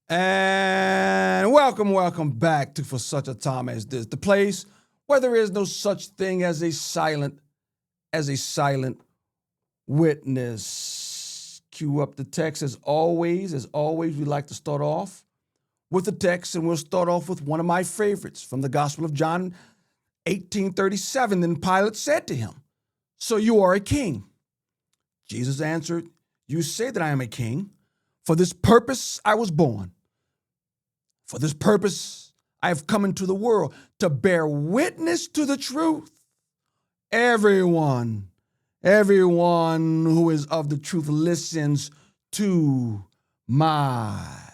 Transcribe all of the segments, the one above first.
And welcome back to For Such a Time as This, the place where there is no such thing as a silent witness. Cue up the text as always. We like to start off with the text, and we'll start off with one of my favorites from the Gospel of John 18:37. Then Pilate said to him, "So you are a king?" Jesus answered, "You say that I am a king. For this purpose I was born. For this purpose I have come into the world, to bear witness to the truth. Everyone who is of the truth listens to my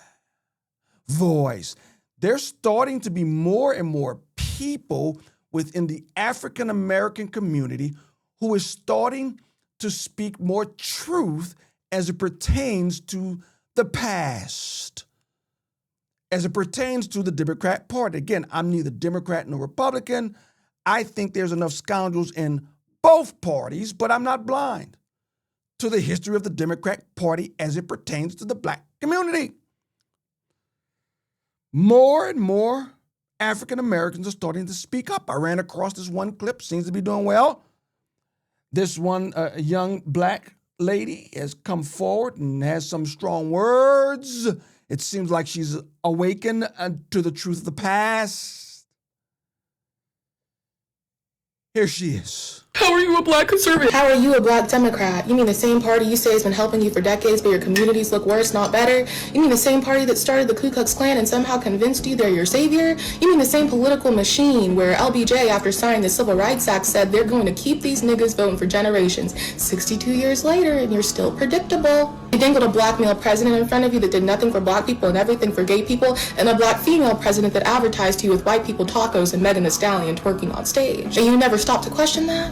voice." There's starting to be more and more people within the African American community who is starting to speak more truth as it pertains to the past, as it pertains to the Democrat Party. Again, I'm neither Democrat nor Republican. I think there's enough scoundrels in both parties, but I'm not blind to the history of the Democrat Party as it pertains to the black community. More and more African Americans are starting to speak up. I ran across this one clip, seems to be doing well. This one young black lady has come forward and has some strong words. It seems like she's awakened to the truth of the past. Here she is. How are you a black conservative? How are you a black Democrat? You mean the same party you say has been helping you for decades, but your communities look worse, not better? You mean the same party that started the Ku Klux Klan and somehow convinced you they're your savior? You mean the same political machine where LBJ, after signing the Civil Rights Act, said they're going to keep these niggas voting for generations? 62 years later, and you're still predictable. You dangled a black male president in front of you that did nothing for black people and everything for gay people, and a black female president that advertised to you with white people tacos and Megan Thee Stallion twerking on stage. And you never stopped to question that?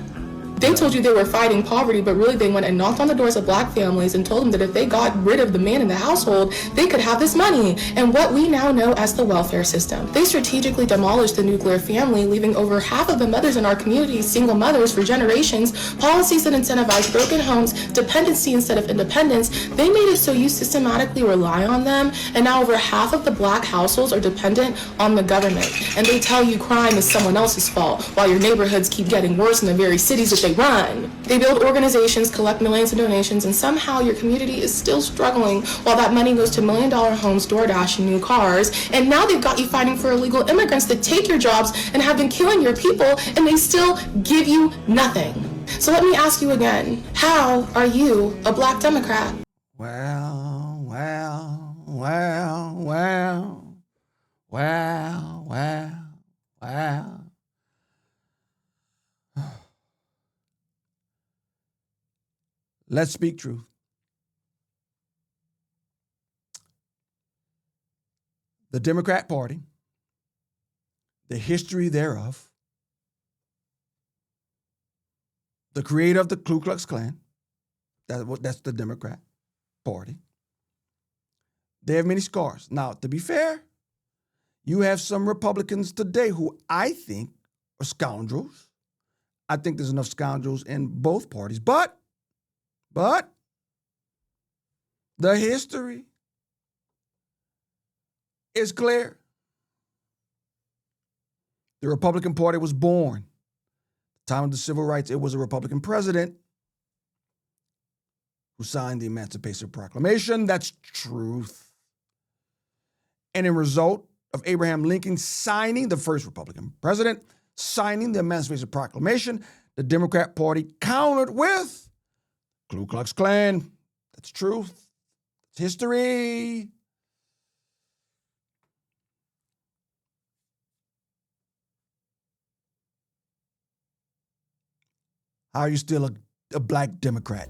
They told you they were fighting poverty, but really they went and knocked on the doors of black families and told them that if they got rid of the man in the household, they could have this money and what we now know as the welfare system. They strategically demolished the nuclear family, leaving over half of the mothers in our community single mothers for generations, policies that incentivize broken homes, dependency instead of independence. They made it so you systematically rely on them, and now over half of the black households are dependent on the government. And they tell you crime is someone else's fault, while your neighborhoods keep getting worse in the very cities that they run. They build organizations, collect millions of donations, and somehow your community is still struggling while that money goes to $1 million homes, DoorDash, and new cars. And now they've got you fighting for illegal immigrants that take your jobs and have been killing your people, and they still give you nothing. So let me ask you again, how are you a black Democrat? Well. Let's speak truth. The Democrat Party, the history thereof, the creator of the Ku Klux Klan, that's the Democrat Party. They have many scars. Now, to be fair, you have some Republicans today who I think are scoundrels. I think there's enough scoundrels in both parties, but the history is clear. The Republican Party was born. At the time of the Civil Rights, it was a Republican president who signed the Emancipation Proclamation. That's truth. And in result of Abraham Lincoln signing, the first Republican president, signing the Emancipation Proclamation, the Democrat Party countered with Ku Klux Klan. That's truth. It's history. How are you still a black Democrat?